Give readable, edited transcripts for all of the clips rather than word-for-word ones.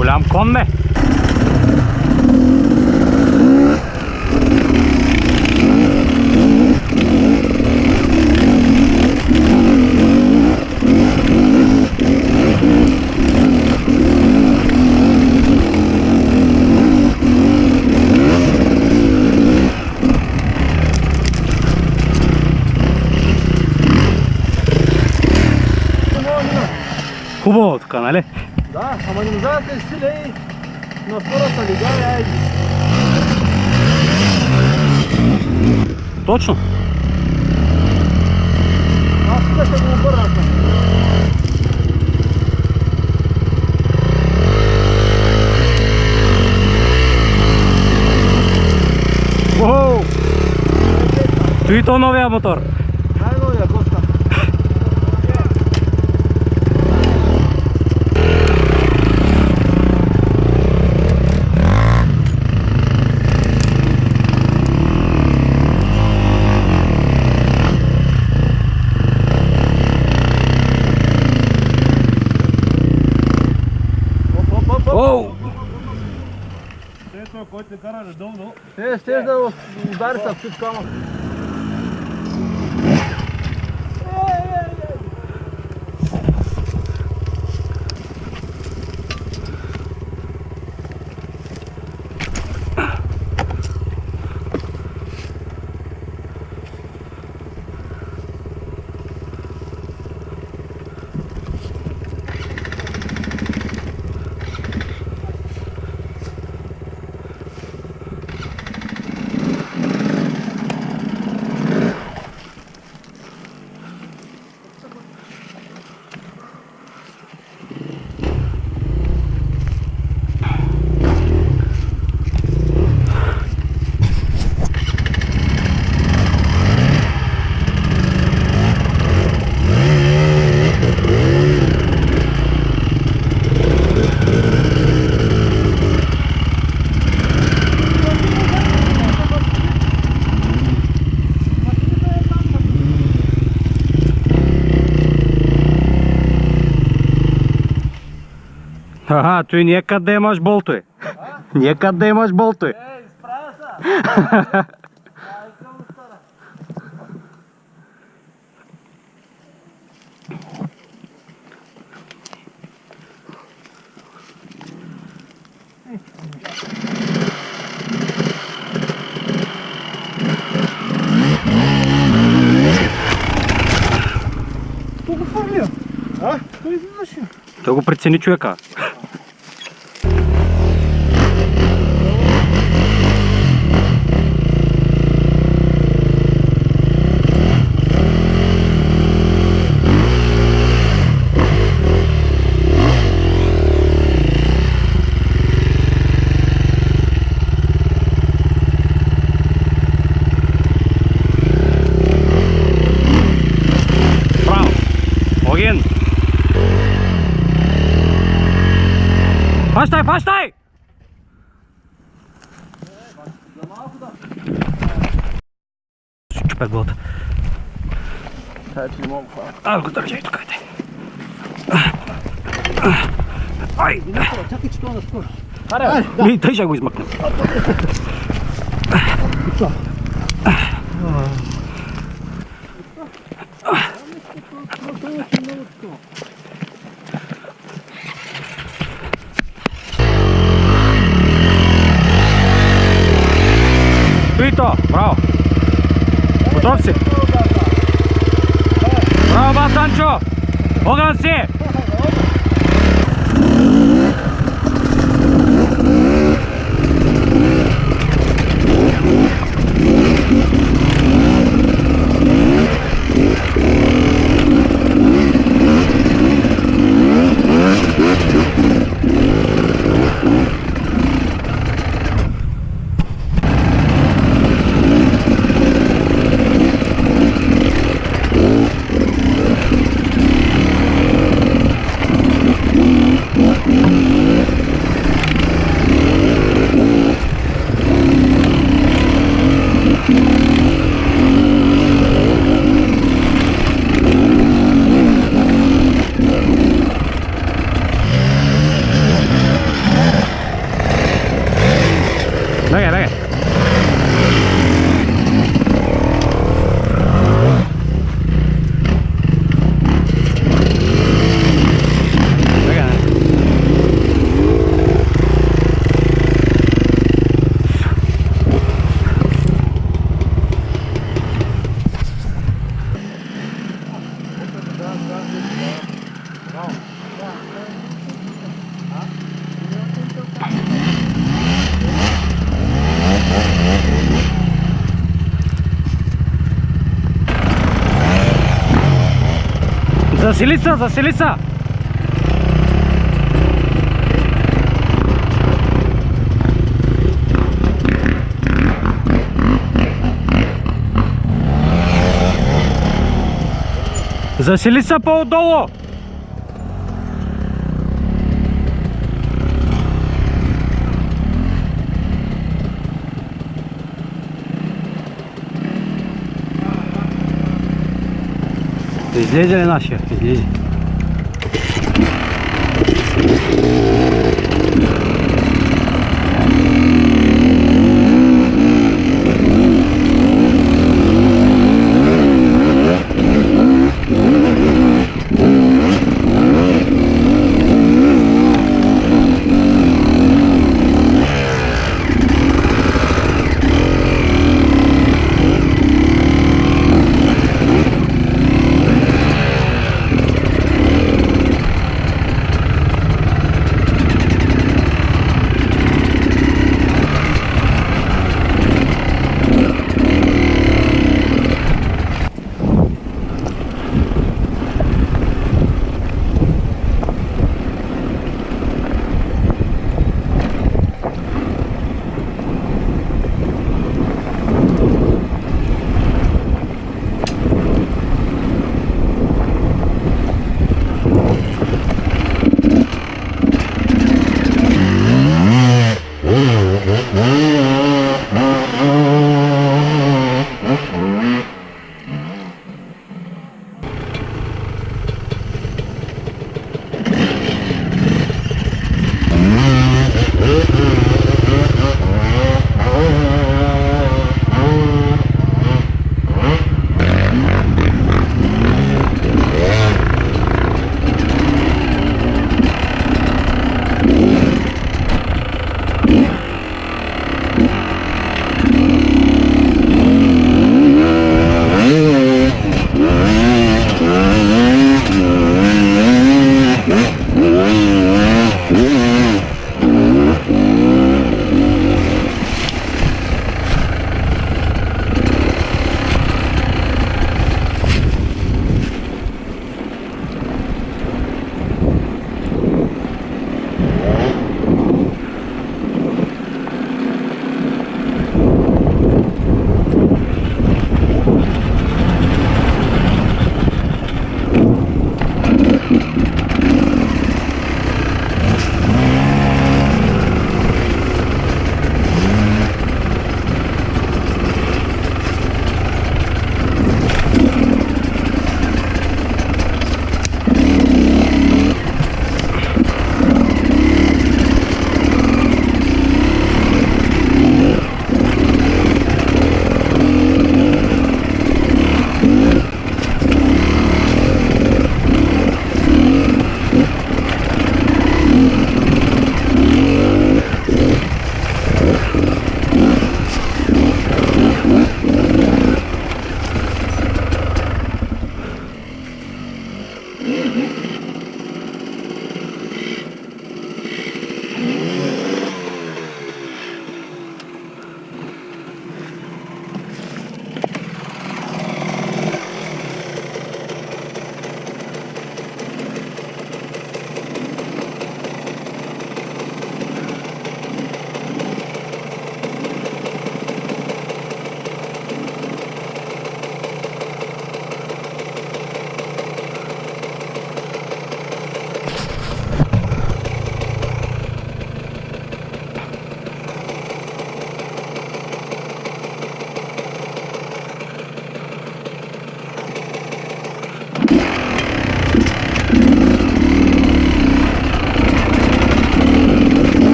Голям кон, бе. Хубаво тук, нали? Да, ама не можа да се изсиля и на втората лига, айде. Точно. Аз тук ще го обърна. Уоу! Той то новия мотор. Най-новия госта. Оу! Ето, който не кара редовно. Ще да удари с всичко, ама. Ага, той някъде да имаш болтове. Някъде да имаш болтове. Изправя се! Кто го фърля? А? Той изведнъж. Той го прецени човека. Право. Огин. Фащай, фащай! Ще чупят главата. че не мога хвана. Го държай тук, те. Ай! Чакай, че това наскоро. Тъй ще го измъкнем. Туито, браво! Готов си? Браво, бат Санчо! Огън си! Засели са, засели са! Засели са по-отдолу! Излезе ли нашия? Излезе.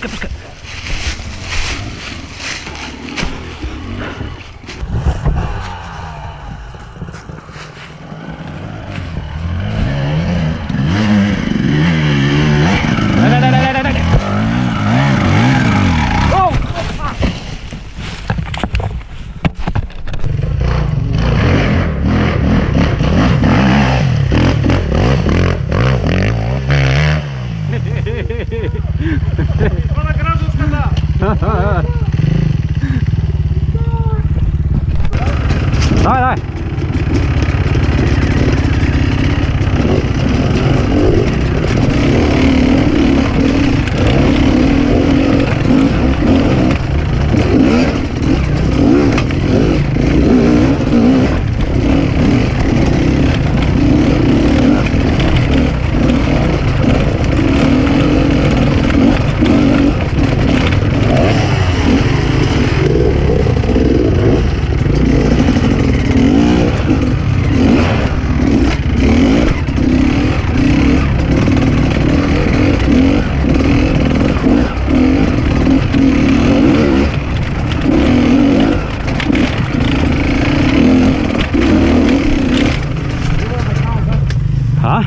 пускай. Дай. Оу! Вона гражданська, да. Давай. А?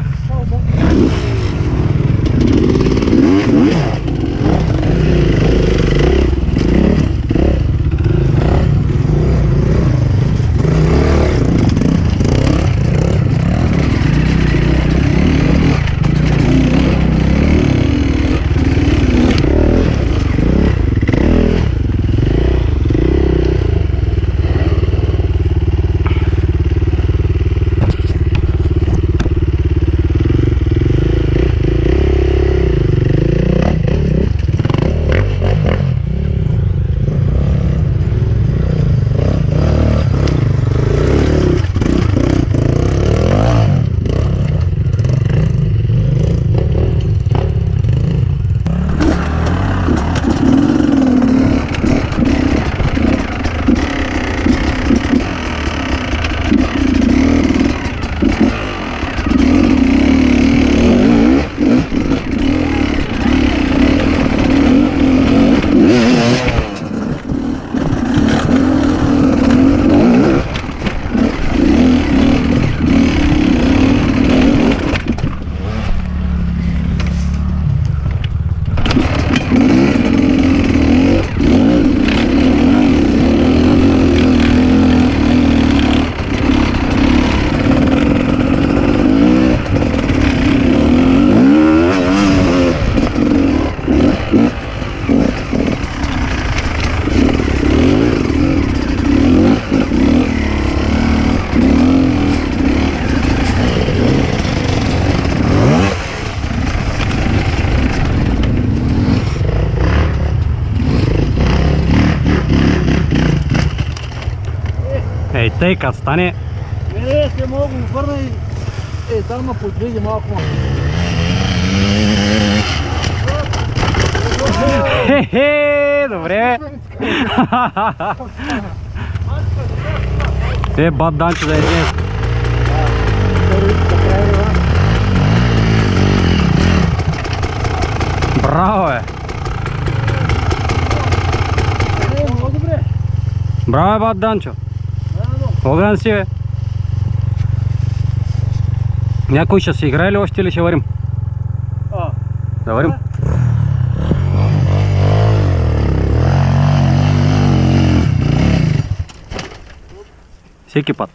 Ей, тейка, стане. Не, ще мога го върна и там ма подвиди малко. Хе-хе, добре. Бат Данчо да е днес. Браво, бе. Много добре. Браво, бат Данчо. Огън си, бе. Някой ще се играе ли още или ще варим? Да варим. Всеки път.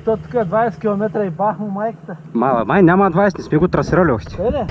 То тук 20 км и бах му майката. Май няма 20, не сме го трасирали още. Къде?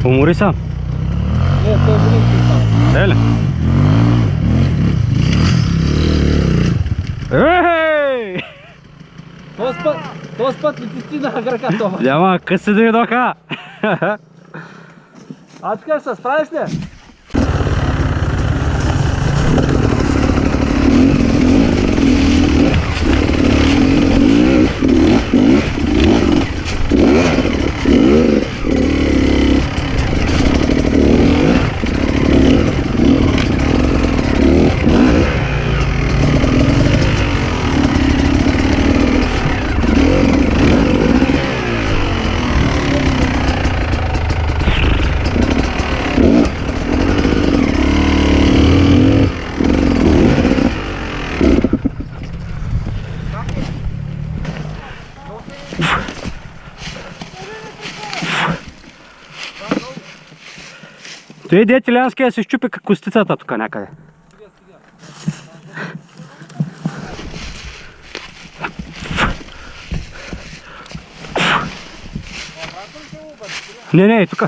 Умори сам. Не, той близки там. Еле. Ей! Този път ли ти стигнаха крака, Тома? Няма, къси дойдоха. А ти как се справиш ли? Той де италианския се щупи костицата тук някъде. Не, тук.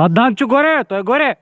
Данчо горе, той е горе.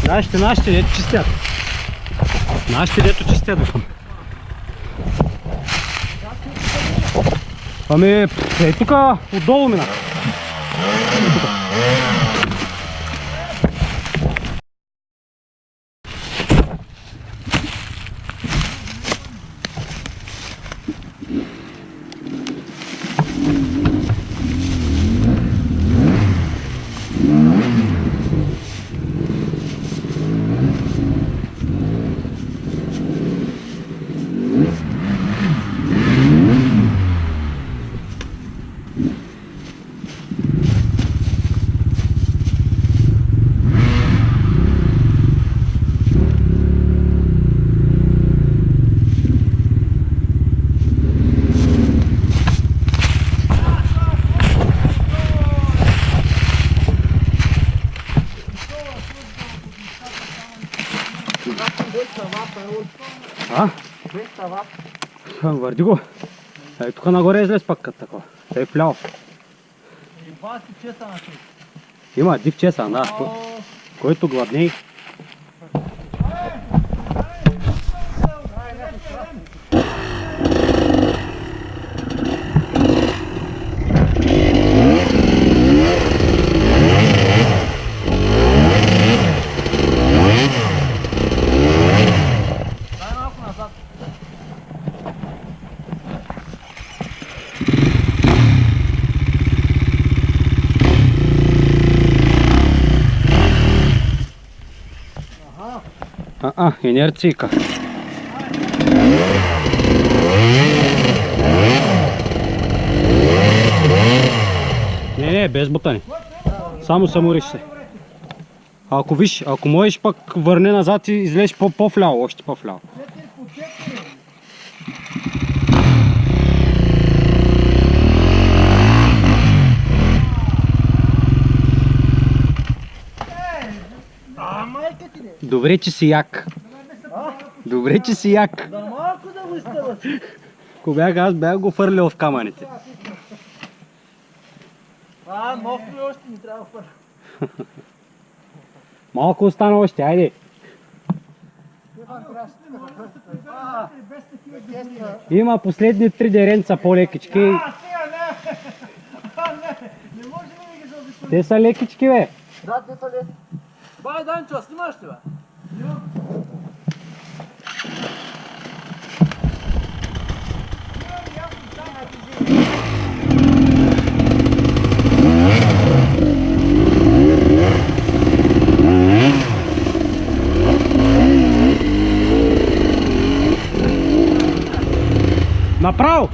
Нашите дето чистят. Нашите дето чистят, викам. Ами, тука отдолу мина. Върди го. Ей, тук нагоре излез пък като такова. Ей, вляво. Има див чесан, да. Който гладней. Инерцийка. Не, без бутани. Само самориш се. Ако виж, ако можеш пък върни назад и излезеш по-вляво, още по-вляво. Добре, че си як. Добре, че си як. Да малко да го изтъват. Ако бях, аз бях го фърлял в камъните. Нов ли още ми трябва фърля. Малко остана още, айде. Има последни 3 деренца по-лекички. Не може ли ги заобиколи? Те са лекички, бе. Да, те са леки. Бай, Данчо, снимаш ли, бе? Направо!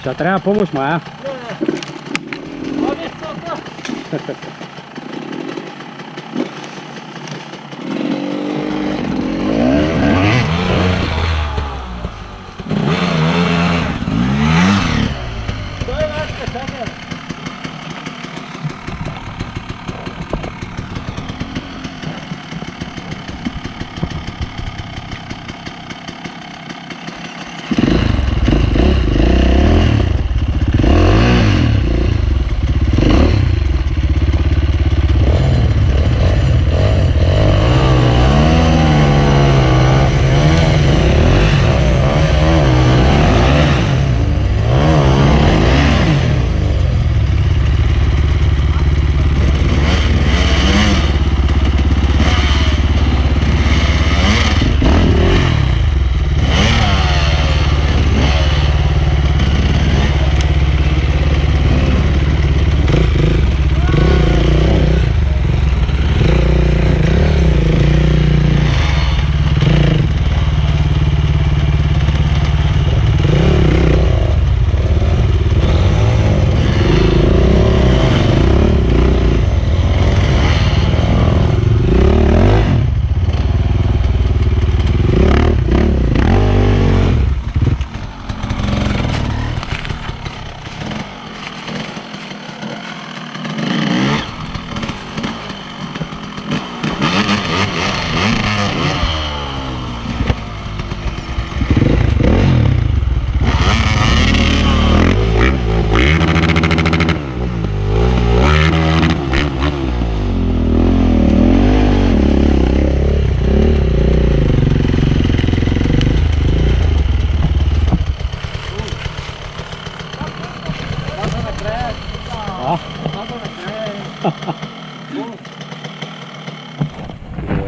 Ще трябва помощ, Мая.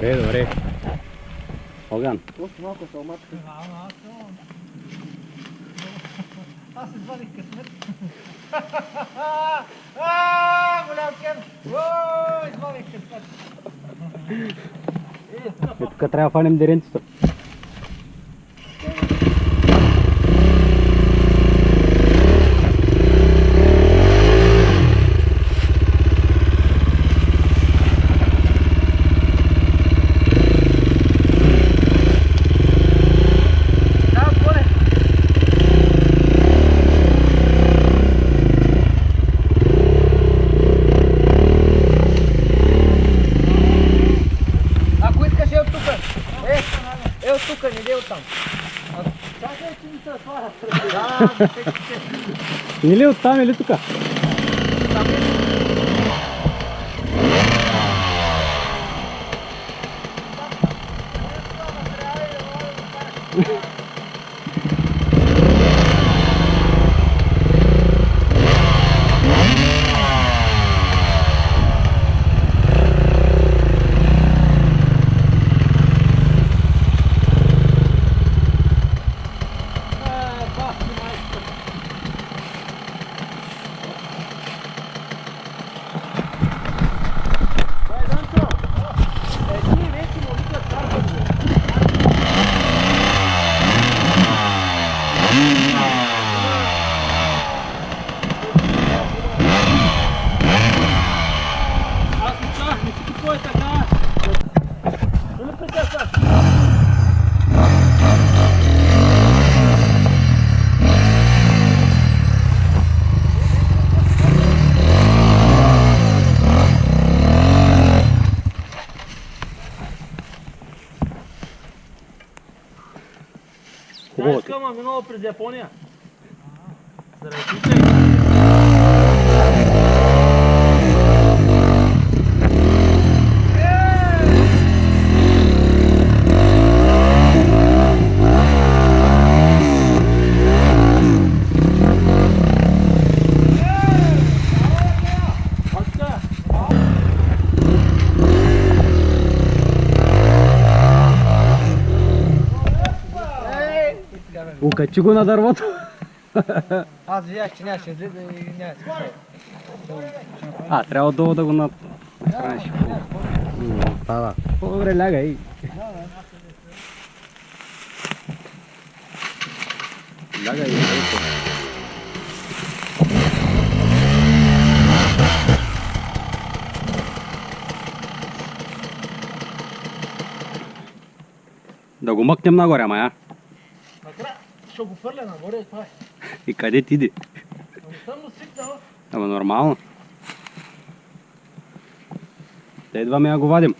Добре, добре. Оган. Още малко се омачка. Аз извадих късмет. Голям кен! Извадих късмет. Тук трябва да фанем деренцето. Тук, не дей оттам. Чакай, че ми се отварят. Или оттам, или тук? Там е. Хубаво. Искам, а минало през Япония. Заради Укачи го на дървото. Аз видях, че нямаше излезе и нямаше. Трябва долу да го направиш. Да. По-добре лягай. Лягай. Да го мъкнем нагоре, ама я. Накрая ще го фърля нагоре и това е. И къде ти иди? Ами съм му свикнал. Ама нормално. Да идваме да го вадим.